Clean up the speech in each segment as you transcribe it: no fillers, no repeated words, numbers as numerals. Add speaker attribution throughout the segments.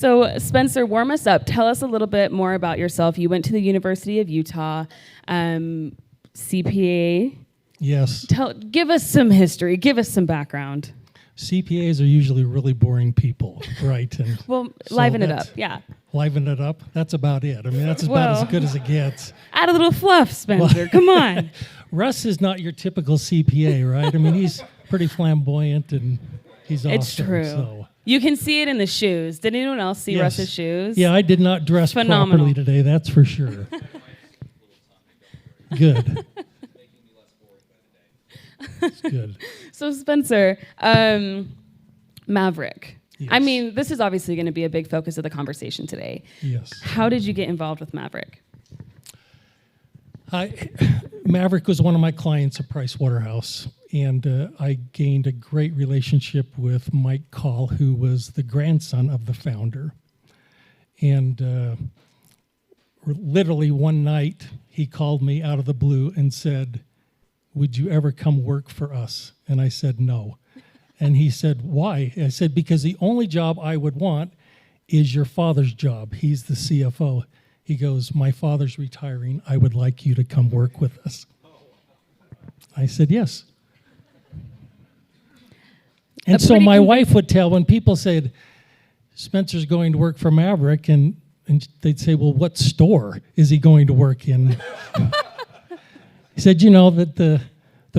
Speaker 1: So, Spencer, warm us up. Tell us a little bit more about yourself. You went to the University of Utah, CPA.
Speaker 2: Yes.
Speaker 1: Give us some history. Give us some background.
Speaker 2: CPAs are usually really boring people, right? And
Speaker 1: well, liven it up, yeah.
Speaker 2: Liven it up? That's about it. I mean, that's about as good as it gets.
Speaker 1: Add a little fluff, Spencer. Come on.
Speaker 2: Russ is not your typical CPA, right? I mean, he's pretty flamboyant and he's awesome.
Speaker 1: It's true.
Speaker 2: So.
Speaker 1: You can see it in the shoes. Did anyone else see Russ's shoes?
Speaker 2: Yeah, I did not dress properly today, that's for sure. Good. It's good.
Speaker 1: So, Spencer, Maverik.
Speaker 2: Yes.
Speaker 1: I mean, this is obviously going to be a big focus of the conversation today.
Speaker 2: Yes.
Speaker 1: How did you get involved with Maverik?
Speaker 2: Maverik was one of my clients at Price Waterhouse, and I gained a great relationship with Mike Call, who was the grandson of the founder. And literally one night, he called me out of the blue and said, "Would you ever come work for us?" And I said, "No." And he said, "Why?" I said, "Because the only job I would want is your father's job. He's the CFO." He goes, "My father's retiring. I would like you to come work with us." I said, "Yes." And so my wife would tell when people said, "Spencer's going to work for Maverik," and they'd say, "Well, what store is he going to work in?" He said, "You know, that the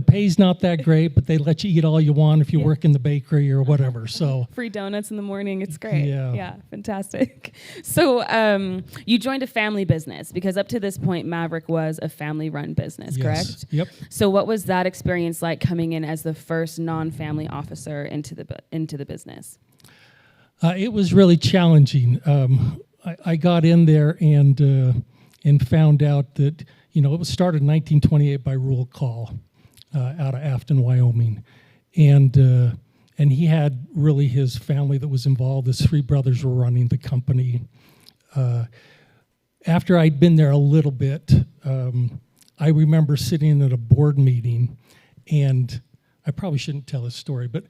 Speaker 2: pay's not that great, but they let you eat all you want if you work in the bakery or whatever." So
Speaker 1: free donuts in the morning. It's great.
Speaker 2: Yeah,
Speaker 1: fantastic. So you joined a family business because up to this point, Maverik was a family-run business, correct?
Speaker 2: Yep.
Speaker 1: So what was that experience like coming in as the first non-family officer into the business?
Speaker 2: It was really challenging. I got in there and found out that, you know, it was started in 1928 by Roll Call out of Afton, Wyoming. And he had really his family that was involved. His three brothers were running the company. After I'd been there a little bit, I remember sitting at a board meeting, and I probably shouldn't tell this story, but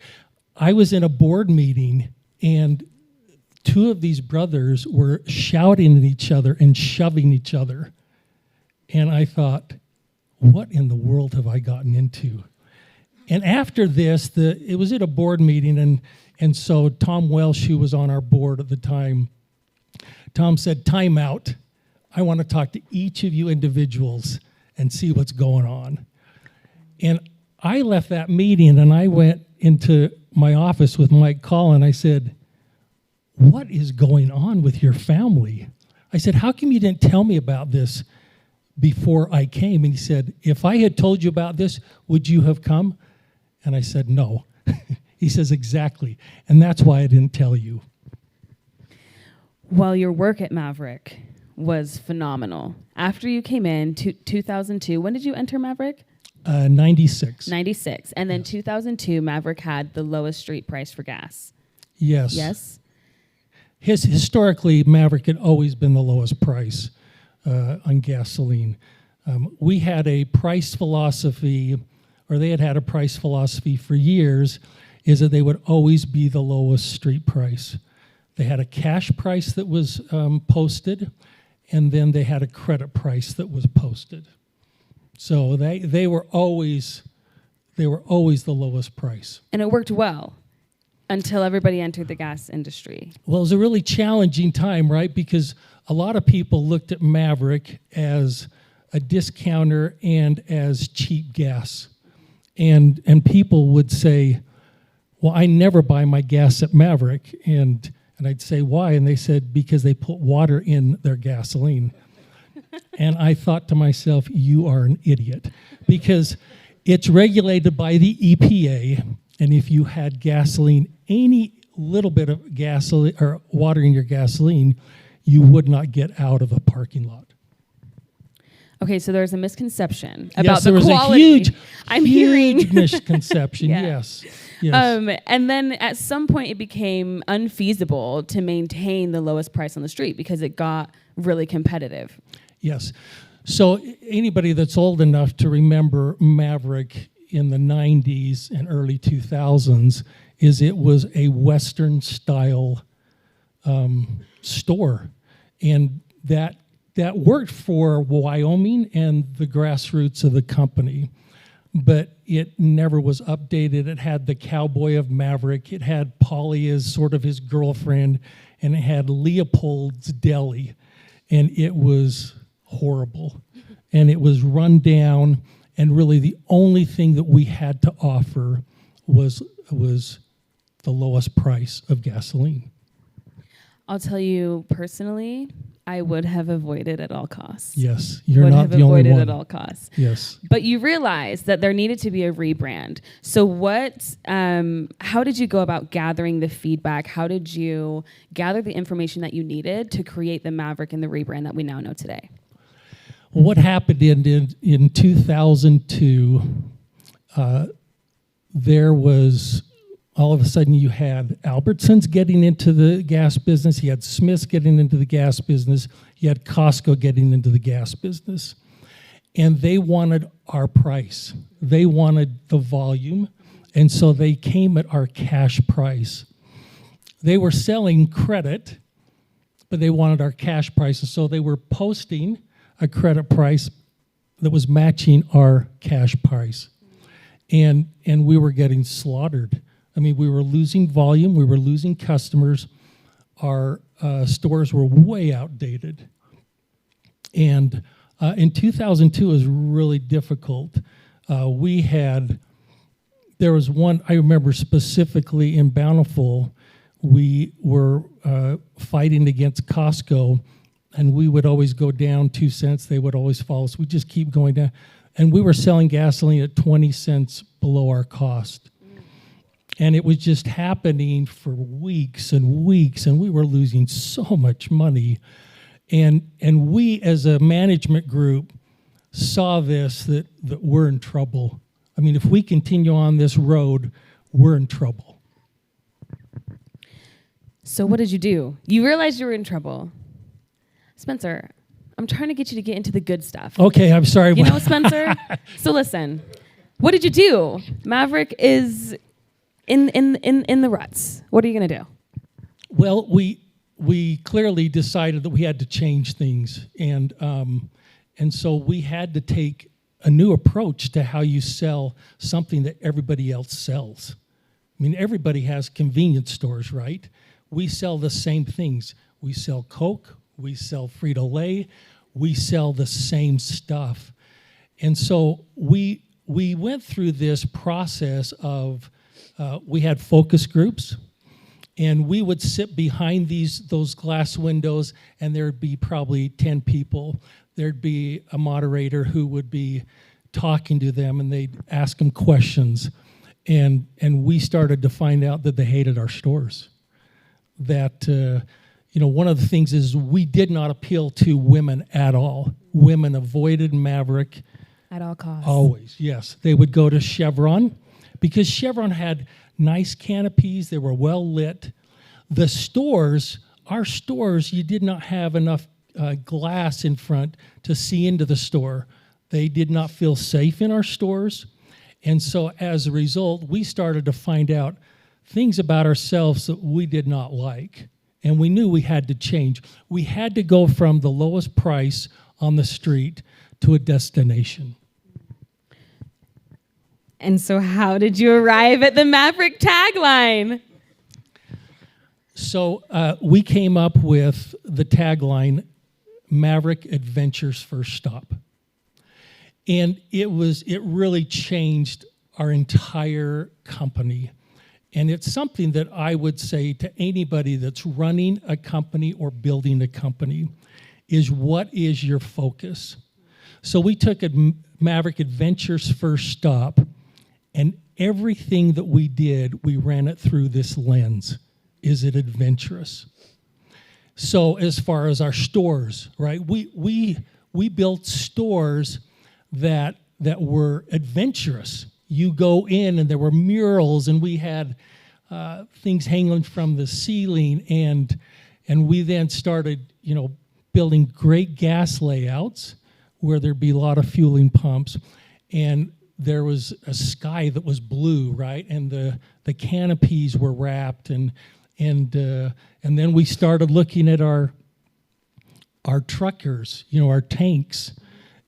Speaker 2: I was in a board meeting, and two of these brothers were shouting at each other and shoving each other. And I thought, what in the world have I gotten into? And after this, it was at a board meeting, and so Tom Welsh, who was on our board at the time, Tom said, "Time out. I want to talk to each of you individuals and see what's going on." And I left that meeting, and I went into my office with Mike Call, and I said, "What is going on with your family?" I said, "How come you didn't tell me about this before I came?" And he said, "If I had told you about this, would you have come?" And I said, "No." He says, "Exactly. And that's why I didn't tell you."
Speaker 1: Well, your work at Maverik was phenomenal. After you came in, 2002, when did you enter Maverik?
Speaker 2: 96.
Speaker 1: 96. And then 2002, Maverik had the lowest street price for gas.
Speaker 2: Yes.
Speaker 1: Yes?
Speaker 2: Historically, Maverik had always been the lowest price on gasoline. We had a price philosophy, or they had a price philosophy for years, is that they would always be the lowest street price. They had a cash price that was posted, and then they had a credit price that was posted. So they were always the lowest price.
Speaker 1: And it worked well until everybody entered the gas industry.
Speaker 2: Well, it was a really challenging time, right? Because a lot of people looked at Maverik as a discounter and as cheap gas. And people would say, "Well, I never buy my gas at Maverik." And I'd say, "Why?" And they said, "Because they put water in their gasoline." And I thought to myself, "You are an idiot." Because it's regulated by the EPA, and if you had gasoline, any little bit of gasoline or water in your gasoline, you would not get out of a parking lot.
Speaker 1: Okay, so there's a misconception about the
Speaker 2: there was
Speaker 1: quality.
Speaker 2: a huge misconception. Yes.
Speaker 1: And then at some point it became unfeasible to maintain the lowest price on the street because it got really competitive.
Speaker 2: Yes. So anybody that's old enough to remember Maverik in the 90s and early 2000s, it was a Western style store, and that worked for Wyoming and the grassroots of the company, but it never was updated. It had the cowboy of Maverik, it had Polly as sort of his girlfriend, and it had Leopold's Deli, and it was horrible, and it was run down, and really the only thing that we had to offer was the lowest price of gasoline.
Speaker 1: I'll tell you personally, I would have avoided at all costs.
Speaker 2: Yes, you're not the only one.
Speaker 1: Would have avoided at all costs.
Speaker 2: Yes.
Speaker 1: But you realized that there needed to be a rebrand. So how did you go about gathering the feedback? How did you gather the information that you needed to create the Maverik and the rebrand that we now know today?
Speaker 2: Well, what happened in 2002, there was, all of a sudden you had Albertsons getting into the gas business, you had Smith's getting into the gas business, you had Costco getting into the gas business. And they wanted our price. They wanted the volume, and so they came at our cash price. They were selling credit, but they wanted our cash prices, so they were posting a credit price that was matching our cash price. And we were getting slaughtered. I mean, we were losing volume, we were losing customers, our stores were way outdated. And in 2002, it was really difficult. There was one, I remember specifically in Bountiful, we were fighting against Costco, and we would always go down 2 cents, they would always follow us. We just keep going down. And we were selling gasoline at 20 cents below our cost. And it was just happening for weeks and weeks, and we were losing so much money. And we, as a management group, saw this, that we're in trouble. I mean, if we continue on this road, we're in trouble.
Speaker 1: So what did you do? You realized you were in trouble. Spencer, I'm trying to get you to get into the good stuff.
Speaker 2: Okay, I'm sorry.
Speaker 1: You know, Spencer? So listen, what did you do? Maverik is in the ruts. What are you going to do?
Speaker 2: Well, we clearly decided that we had to change things, and so we had to take a new approach to how you sell something that everybody else sells. I mean, everybody has convenience stores, right? We sell the same things. We sell Coke, we sell Frito-Lay, we sell the same stuff. And so we went through this process of, we had focus groups, and we would sit behind those glass windows, and there'd be probably 10 people. There'd be a moderator who would be talking to them, and they'd ask them questions. And we started to find out that they hated our stores. That, one of the things is we did not appeal to women at all. Women avoided Maverik.
Speaker 1: At all costs.
Speaker 2: Always, yes. They would go to Chevron, because Chevron had nice canopies, they were well lit. The stores, our stores, you did not have enough glass in front to see into the store. They did not feel safe in our stores. And so as a result, we started to find out things about ourselves that we did not like. And we knew we had to change. We had to go from the lowest price on the street to a destination.
Speaker 1: And so how did you arrive at the Maverik tagline?
Speaker 2: So we came up with the tagline, Maverik Adventures First Stop. And it really changed our entire company. And it's something that I would say to anybody that's running a company or building a company is, what is your focus? So we took a Maverik Adventures First Stop, and everything that we did, we ran it through this lens. Is it adventurous? So as far as our stores, right? We built stores that were adventurous. You go in and there were murals, and we had things hanging from the ceiling, and we then started, building great gas layouts where there'd be a lot of fueling pumps, and there was a sky that was blue, right? And the canopies were wrapped, and And then we started looking at our truckers, our tanks.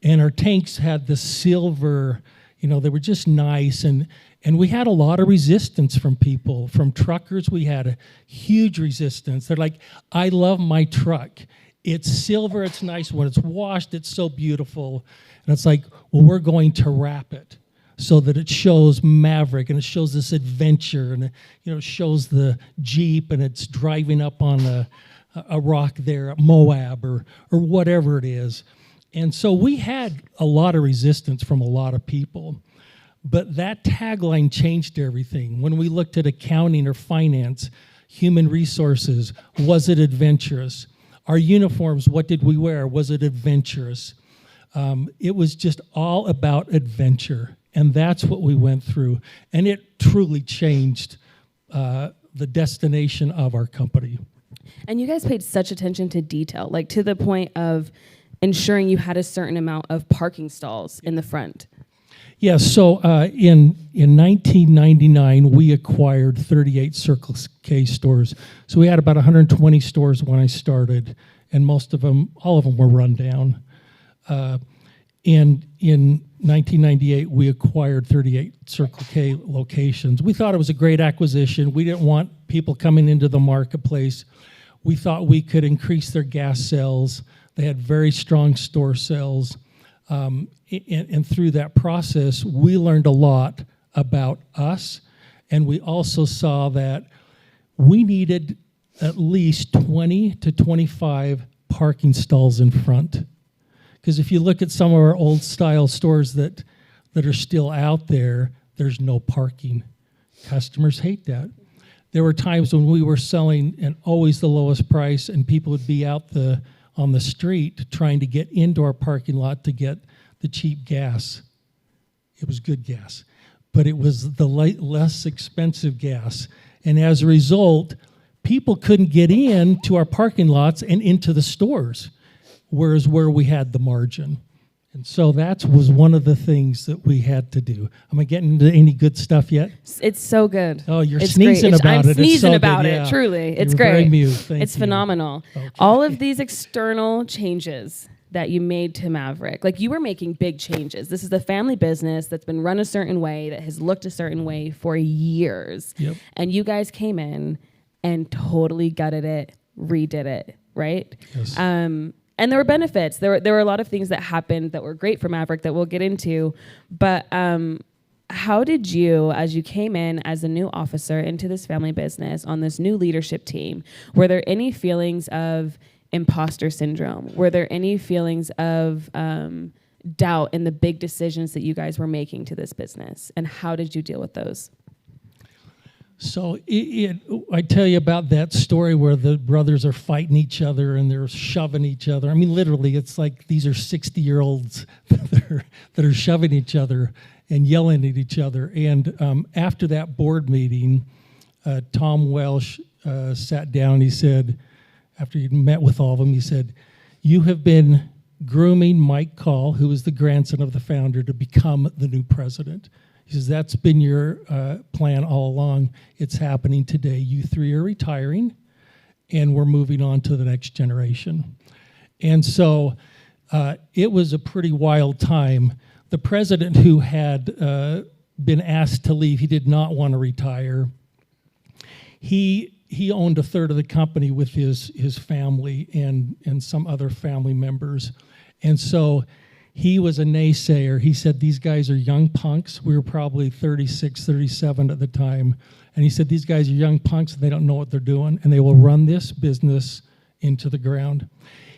Speaker 2: And our tanks had the silver, they were just nice. And we had a lot of resistance from people. From truckers, we had a huge resistance. They're like, I love my truck. It's silver, it's nice. When it's washed, it's so beautiful. And it's like, well, we're going to wrap it so that it shows Maverik and it shows this adventure, and it shows the Jeep and it's driving up on a rock there at Moab or whatever it is. And so we had a lot of resistance from a lot of people. But that tagline changed everything. When we looked at accounting or finance, human resources, was it adventurous? Our uniforms, what did we wear? Was it adventurous? It was just all about adventure. And that's what we went through. And it truly changed the destination of our company.
Speaker 1: And you guys paid such attention to detail, like to the point of ensuring you had a certain amount of parking stalls in the front.
Speaker 2: Yeah, so in 1999, we acquired 38 Circle K stores. So we had about 120 stores when I started, and all of them were run down. And in 1998, we acquired 38 Circle K locations. We thought it was a great acquisition. We didn't want people coming into the marketplace. We thought we could increase their gas sales. They had very strong store sales. And through that process, we learned a lot about us. And we also saw that we needed at least 20 to 25 parking stalls in front. Because if you look at some of our old style stores that are still out there, there's no parking. Customers hate that. There were times when we were selling at always the lowest price, and people would be out on the street trying to get into our parking lot to get the cheap gas. It was good gas, but it was the less expensive gas. And as a result, people couldn't get into our parking lots and into the stores, whereas where we had the margin. And so that was one of the things that we had to do. Am I getting into any good stuff yet?
Speaker 1: It's so good.
Speaker 2: Oh, you're
Speaker 1: it's
Speaker 2: sneezing
Speaker 1: great.
Speaker 2: about
Speaker 1: I'm
Speaker 2: it.
Speaker 1: Sneezing
Speaker 2: so
Speaker 1: about
Speaker 2: good.
Speaker 1: it.
Speaker 2: Yeah.
Speaker 1: Truly, it's
Speaker 2: You're
Speaker 1: great.
Speaker 2: Very mute. Thank
Speaker 1: it's
Speaker 2: you.
Speaker 1: phenomenal.
Speaker 2: Okay.
Speaker 1: All of these external changes that you made to Maverik, like you were making big changes. This is a family business that's been run a certain way, that has looked a certain way for years.
Speaker 2: Yep.
Speaker 1: And you guys came in and totally gutted it, redid it, right?
Speaker 2: Yes.
Speaker 1: And there were benefits. There were a lot of things that happened that were great for Maverik that we'll get into. But how did you, as you came in as a new officer into this family business on this new leadership team, were there any feelings of imposter syndrome? Were there any feelings of doubt in the big decisions that you guys were making to this business? And how did you deal with those?
Speaker 2: So I tell you about that story where the brothers are fighting each other and they're shoving each other. I mean, literally, it's like these are 60-year-olds that are shoving each other and yelling at each other. And after that board meeting, Tom Welsh sat down and he said, after he met with all of them, he said, "You have been grooming Mike Call, who is the grandson of the founder, to become the new president." He says, "That's been your plan all along. It's happening today. You three are retiring, and we're moving on to the next generation." And so it was a pretty wild time. The president, who had been asked to leave, he did not want to retire. He owned a third of the company with his family and some other family members. And so he was a naysayer. He said, "These guys are young punks." We were probably 36, 37 at the time. And he said, "These guys are young punks and they don't know what they're doing, and they will run this business into the ground."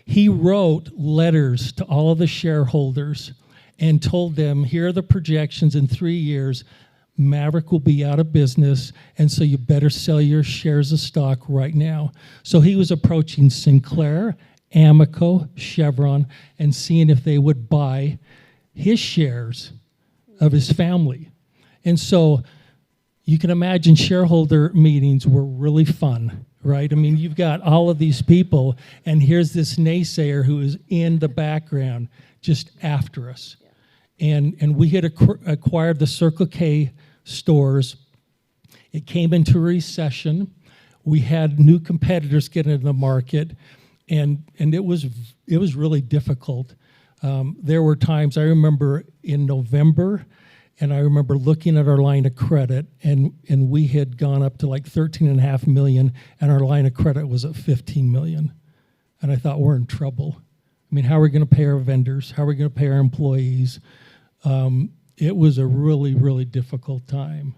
Speaker 2: He wrote letters to all of the shareholders and told them, "Here are the projections in 3 years. Maverik will be out of business, and so you better sell your shares of stock right now." So he was approaching Sinclair, Amoco, Chevron, and seeing if they would buy his shares of his family. And so you can imagine shareholder meetings were really fun, right? I mean, you've got all of these people, and here's this naysayer who is in the background just after us. And we had acquired the Circle K stores. It came into a recession. We had new competitors get into the market, and it was really difficult. There were times I remember in November, and I remember looking at our line of credit, and we had gone up to like 13.5 million, and our line of credit was at 15 million. And I thought, we're in trouble. I mean, how are we going to pay our vendors? How are we going to pay our employees? It was a really, really difficult time.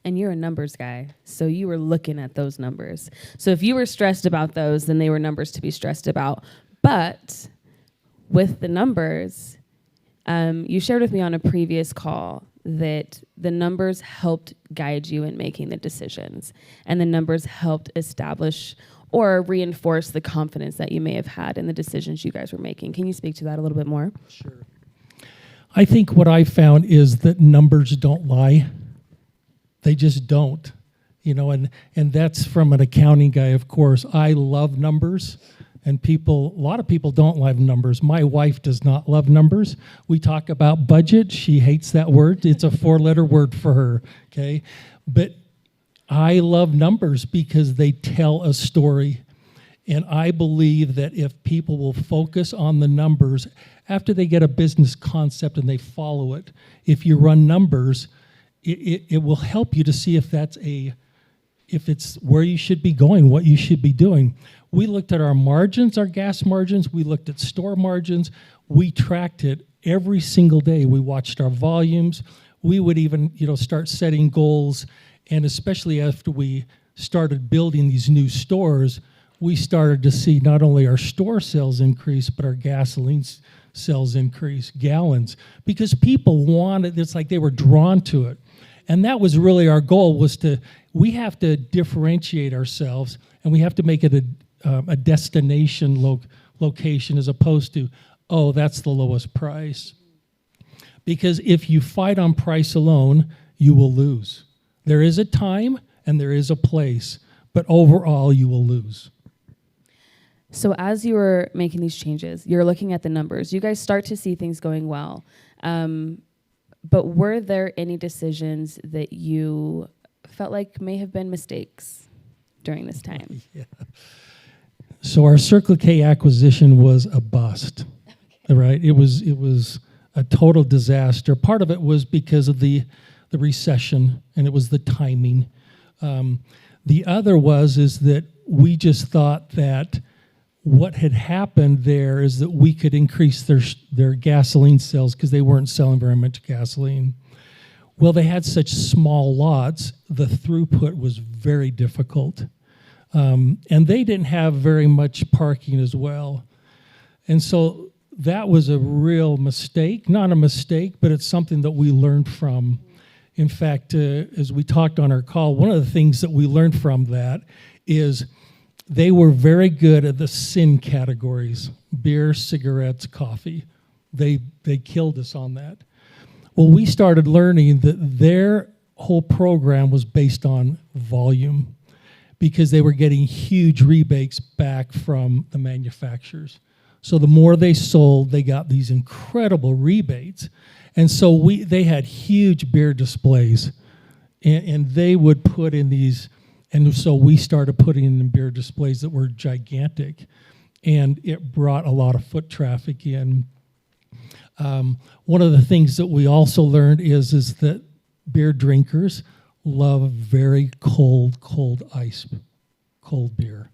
Speaker 1: And you're a numbers guy, so you were looking at those numbers. So if you were stressed about those, then they were numbers to be stressed about. But with the numbers, you shared with me on a previous call that the numbers helped guide you in making the decisions, and the numbers helped establish or reinforce the confidence that you may have had in the decisions you guys were making. Can you speak to that a little bit more?
Speaker 2: Sure. I think what I found is that numbers don't lie. They just don't, and that's from an accounting guy, of course. I love numbers, and a lot of people don't love numbers. My wife does not love numbers. We talk about budget. She hates that word. It's a 4-letter word for her, okay? But I love numbers because they tell a story. And I believe that if people will focus on the numbers, after they get a business concept and they follow it, if you run numbers, it will help you to see if it's where you should be going, what you should be doing. We looked at our margins, our gas margins. We looked at store margins. We tracked it every single day. We watched our volumes. We would even, start setting goals. And especially after we started building these new stores, we started to see not only our store sales increase, but our gasoline sales increase, gallons, because people wanted, it's like they were drawn to it. And that was really our goal, we have to differentiate ourselves, and we have to make it a destination location as opposed to, oh, that's the lowest price. Because if you fight on price alone, you will lose. There is a time and there is a place, but overall you will lose.
Speaker 1: So as you were making these changes, you're looking at the numbers. You guys start to see things going well. But were there any decisions that you felt like may have been mistakes during this time?
Speaker 2: Yeah. So our Circle K acquisition was a bust, right? It was a total disaster. Part of it was because of the recession, and it was the timing. The other is that we just thought that what had happened there is that we could increase their gasoline sales because they weren't selling very much gasoline. Well, they had such small lots, the throughput was very difficult. And they didn't have very much parking as well. And so that was a real mistake. Not a mistake, but it's something that we learned from. In fact, as we talked on our call, one of the things that we learned from that is they were very good at the sin categories: beer, cigarettes, coffee. They killed us on that. Well, we started learning that their whole program was based on volume because they were getting huge rebates back from the manufacturers. So the more they sold, they got these incredible rebates. And so they had huge beer displays, and they would put in these. And so we started putting in beer displays that were gigantic, and it brought a lot of foot traffic in. One of the things that we also learned is that beer drinkers love very cold beer.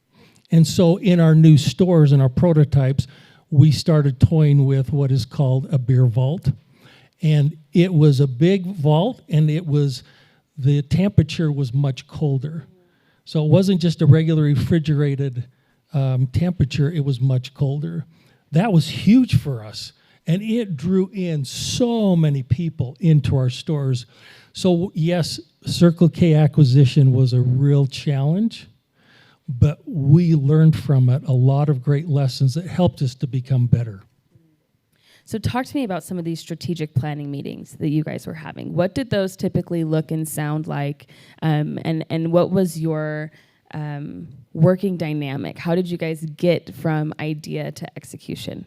Speaker 2: And so in our new stores and our prototypes, we started toying with what is called a beer vault. And it was a big vault, and the temperature was much colder. So it wasn't just a regular refrigerated temperature, it was much colder. That was huge for us, and it drew in so many people into our stores. So yes, Circle K acquisition was a real challenge, but we learned from it a lot of great lessons that helped us to become better.
Speaker 1: So talk to me about some of these strategic planning meetings that you guys were having. What did those typically look and sound like? And what was your working dynamic? How did you guys get from idea to execution?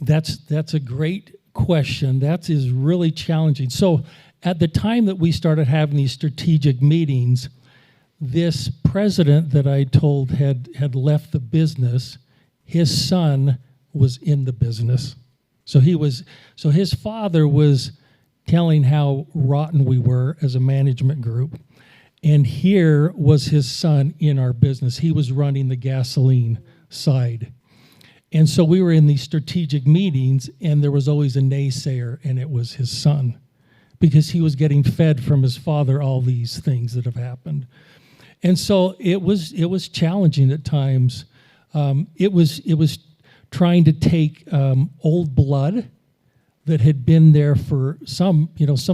Speaker 2: That's a great question. That is really challenging. So at the time that we started having these strategic meetings, this president that I told had left the business, his son was in the business. So his father was telling how rotten we were as a management group. And here was his son in our business. He was running the gasoline side. And so we were in these strategic meetings, and there was always a naysayer, and it was his son, because he was getting fed from his father all these things that have happened. And so it was challenging at times. It was trying to take old blood that had been there for some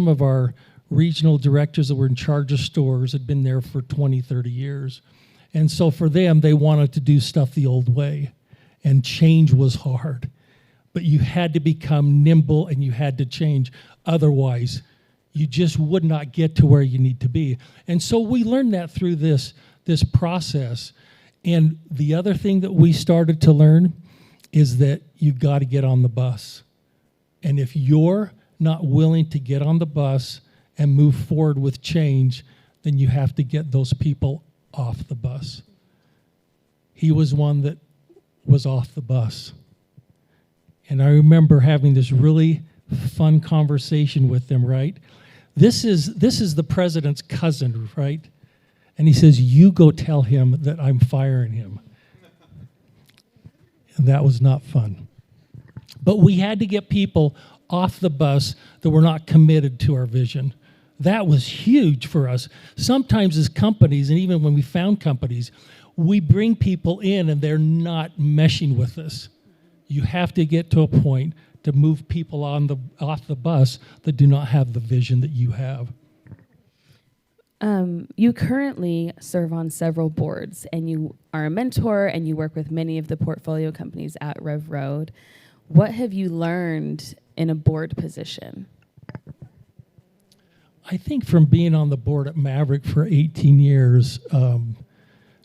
Speaker 2: of our regional directors that were in charge of stores had been there for 20, 30 years. And so for them, they wanted to do stuff the old way. And change was hard. But you had to become nimble and you had to change. Otherwise, you just would not get to where you need to be. And so we learned that through this process. And the other thing that we started to learn is that you got to get on the bus. And if you're not willing to get on the bus and move forward with change, then you have to get those people off the bus. He was one that was off the bus. And I remember having this really fun conversation with them, right? This is the president's cousin, right? And he says, you go tell him that I'm firing him. And that was not fun. But we had to get people off the bus that were not committed to our vision. That was huge for us. Sometimes as companies, and even when we found companies, we bring people in and they're not meshing with us. You have to get to a point to move people off the bus that do not have the vision that you have.
Speaker 1: You currently serve on several boards, and you are a mentor, and you work with many of the portfolio companies at RevRoad. What have you learned in a board position?
Speaker 2: I think from being on the board at Maverik for 18 years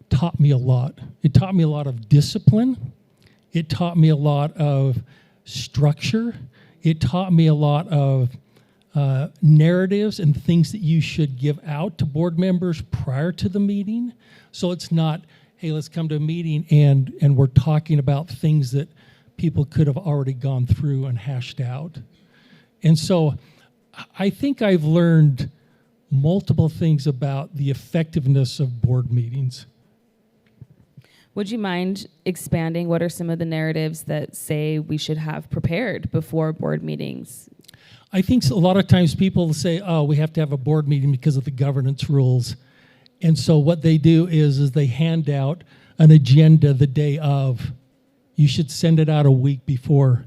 Speaker 2: taught me a lot. It taught me a lot of discipline. It taught me a lot of structure. It taught me a lot of narratives and things that you should give out to board members prior to the meeting. So it's not, hey, let's come to a meeting and we're talking about things that people could have already gone through and hashed out. And so I think I've learned multiple things about the effectiveness of board meetings.
Speaker 1: Would you mind expanding? What are some of the narratives that say we should have prepared before board meetings?
Speaker 2: I think a lot of times people say, oh, we have to have a board meeting because of the governance rules. And so what they do is they hand out an agenda the day of. You should send it out a week before.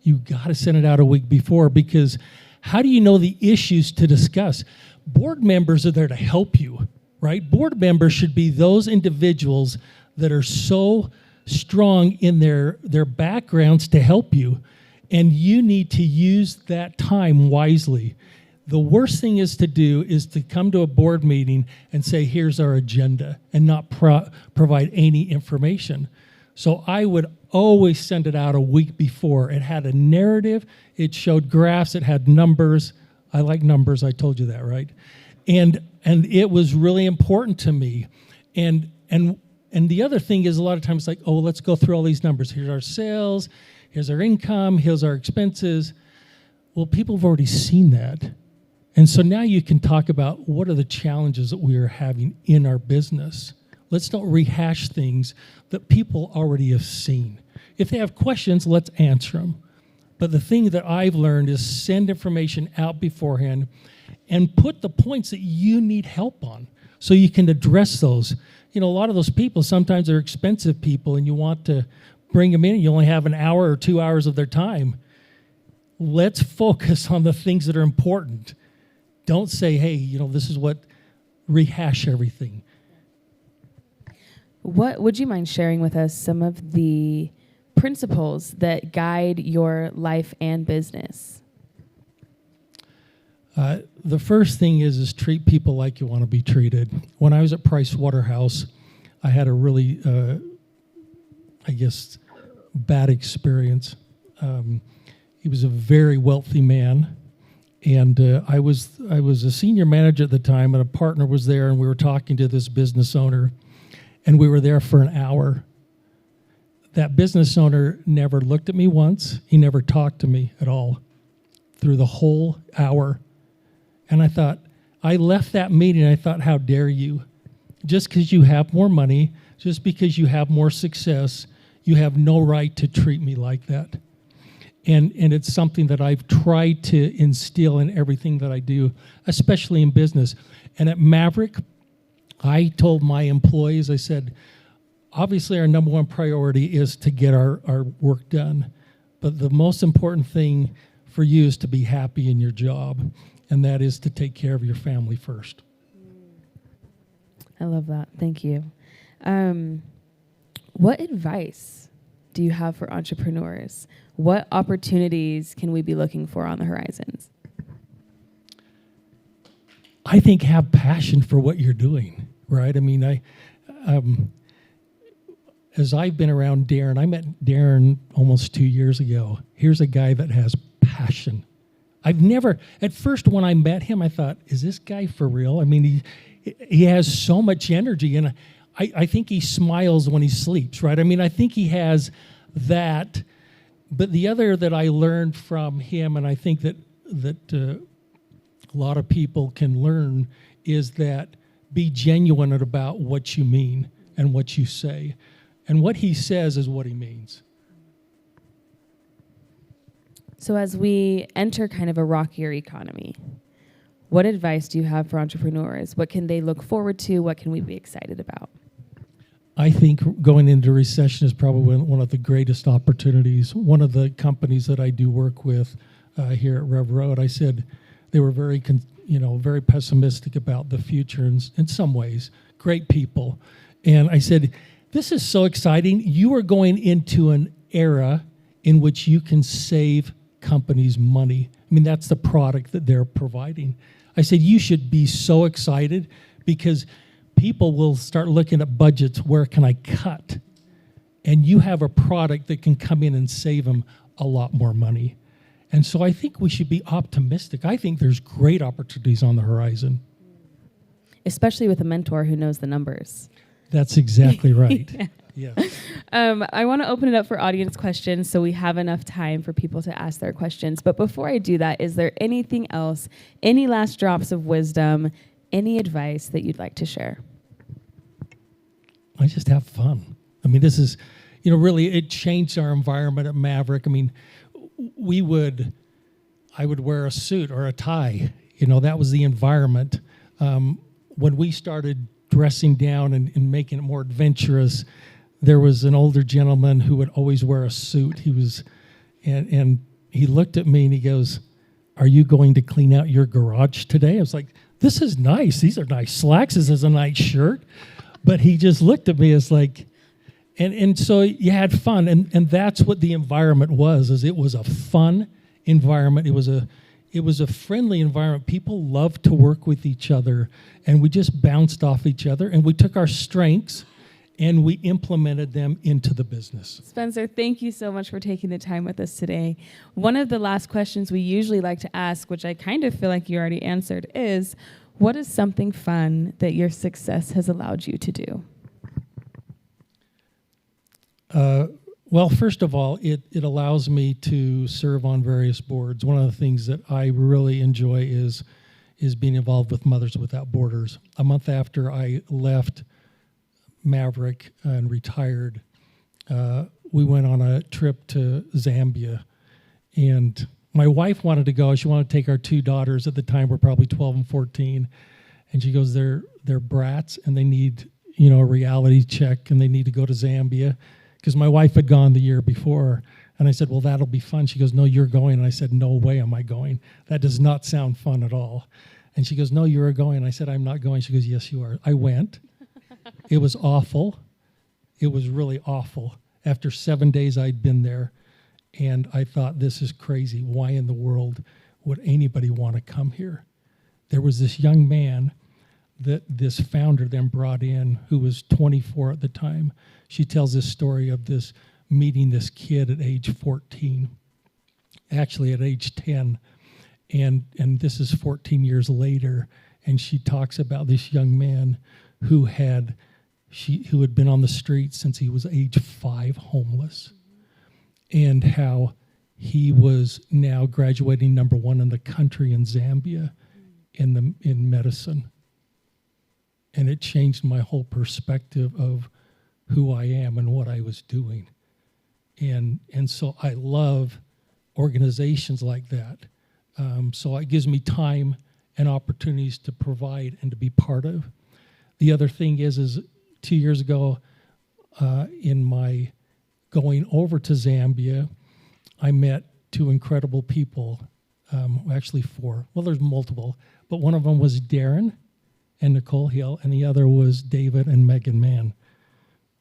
Speaker 2: You got to send it out a week before, because how do you know the issues to discuss? Board members are there to help you, right? Board members should be those individuals that are so strong in their backgrounds to help you, and you need to use that time wisely. The worst thing is to come to a board meeting and say, here's our agenda, and not provide any information. So I would always send it out a week before. It had a narrative, it showed graphs, it had numbers. I like numbers, I told you that, right? And it was really important to me. And the other thing is, a lot of times, like, oh, let's go through all these numbers. Here's our sales, here's our income, here's our expenses. Well, people have already seen that. And so now you can talk about what are the challenges that we are having in our business. Let's not rehash things that people already have seen. If they have questions, let's answer them. But the thing that I've learned is send information out beforehand and put the points that you need help on so you can address those. You know, a lot of those people, sometimes they're expensive people and you want to bring them in. You only have an hour or 2 hours of their time. Let's focus on the things that are important. Don't say, hey, this is what, rehash everything.
Speaker 1: What would you mind sharing with us some of the principles that guide your life and business?
Speaker 2: The first thing is treat people like you want to be treated. When I was at Price Waterhouse, I had a really, bad experience. He was a very wealthy man, And I was a senior manager at the time, and a partner was there, and we were talking to this business owner, and we were there for an hour. That business owner never looked at me once. He never talked to me at all through the whole hour. And I thought, I left that meeting, I thought, how dare you? Just because you have more money, just because you have more success, you have no right to treat me like that. And it's something that I've tried to instill in everything that I do, especially in business. And at Maverik, I told my employees, I said, obviously our number one priority is to get our work done. But the most important thing for you is to be happy in your job, and that is to take care of your family first.
Speaker 1: I love that. Thank you. What advice do you have for entrepreneurs? What opportunities can we be looking for on the horizons?
Speaker 2: I think have passion for what you're doing, right? I mean, as I've been around Darren, I met Darren almost 2 years ago. Here's a guy that has passion. At first when I met him, I thought, is this guy for real? I mean, he has so much energy, and I think he smiles when he sleeps, right? I mean, I think he has that. But the other that I learned from him, and I think that a lot of people can learn, is that be genuine about what you mean and what you say. And what he says is what he means.
Speaker 1: So as we enter kind of a rockier economy, what advice do you have for entrepreneurs? What can they look forward to? What can we be excited about?
Speaker 2: I think going into recession is probably one of the greatest opportunities. One of the companies that I do work with here at RevRoad, I said they were very pessimistic about the future in some ways. Great people. And I said, this is so exciting. You are going into an era in which you can save companies money. I mean, that's the product that they're providing. I said, you should be so excited because people will start looking at budgets. Where can I cut? And you have a product that can come in and save them a lot more money. And so I think we should be optimistic. I think there's great opportunities on the horizon.
Speaker 1: Especially with a mentor who knows the numbers.
Speaker 2: That's exactly right. Yeah.
Speaker 1: I want to open it up for audience questions so we have enough time for people to ask their questions. But before I do that, is there anything else, any last drops of wisdom, any advice that you'd like to share?
Speaker 2: I just have fun. I mean, this is, really it changed our environment at Maverik. I mean, I would wear a suit or a tie. That was the environment. When we started dressing down and making it more adventurous, there was an older gentleman who would always wear a suit. And he looked at me and he goes, "Are you going to clean out your garage today?" I was like, "This is nice. These are nice slacks. This is a nice shirt." But he just looked at me as like, and so you had fun. And that's what the environment was, is it was a fun environment. It was a friendly environment. People loved to work with each other, and we just bounced off each other, and we took our strengths and we implemented them into the business.
Speaker 1: Spencer, thank you so much for taking the time with us today. One of the last questions we usually like to ask, which I kind of feel like you already answered, is what is something fun that your success has allowed you to do?
Speaker 2: Well, first of all, it allows me to serve on various boards. One of the things that I really enjoy is being involved with Mothers Without Borders. A month after I left Maverik and retired, we went on a trip to Zambia, and my wife wanted to go. She wanted to take our two daughters. At the time were probably 12 and 14, and she goes, they're brats and they need a reality check, and they need to go to Zambia because my wife had gone the year before. And I said, well, that'll be fun. She goes, no, you're going. And I said, no way am I going. That does not sound fun at all. And she goes, no, you're going. I said, I'm not going. She goes, yes, you are. I went. It was awful. It was really awful. After 7 days I'd been there, and I thought, this is crazy. Why in the world would anybody want to come here? There was this young man that this founder then brought in who was 24 at the time. She tells this story of this meeting this kid at age 14, actually at age 10. And this is 14 years later, and she talks about this young man who had been on the street since he was age 5, homeless, and how he was now graduating #1 in the country in Zambia in medicine. And it changed my whole perspective of who I am and what I was doing. And so I love organizations like that. So it gives me time and opportunities to provide and to be part of. The other thing is 2 years ago, in my going over to Zambia, I met 2 incredible people, actually 4. Well, there's multiple, but one of them was Darren and Nicole Hill, and the other was David and Megan Mann.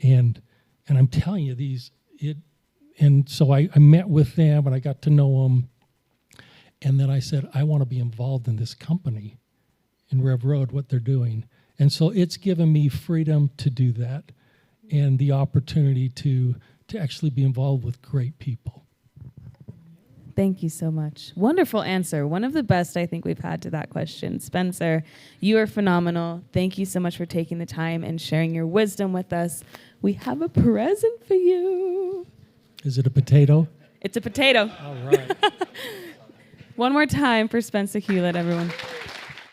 Speaker 2: And I'm telling you, and so I met with them, and I got to know them. And then I said, I want to be involved in this company, in RevRoad, what they're doing. And so it's given me freedom to do that and the opportunity to actually be involved with great people.
Speaker 1: Thank you so much. Wonderful answer. One of the best I think we've had to that question. Spencer, you are phenomenal. Thank you so much for taking the time and sharing your wisdom with us. We have a present for you.
Speaker 2: Is it a potato?
Speaker 1: It's a potato.
Speaker 2: All right.
Speaker 1: One more time for Spencer Hewlett, everyone.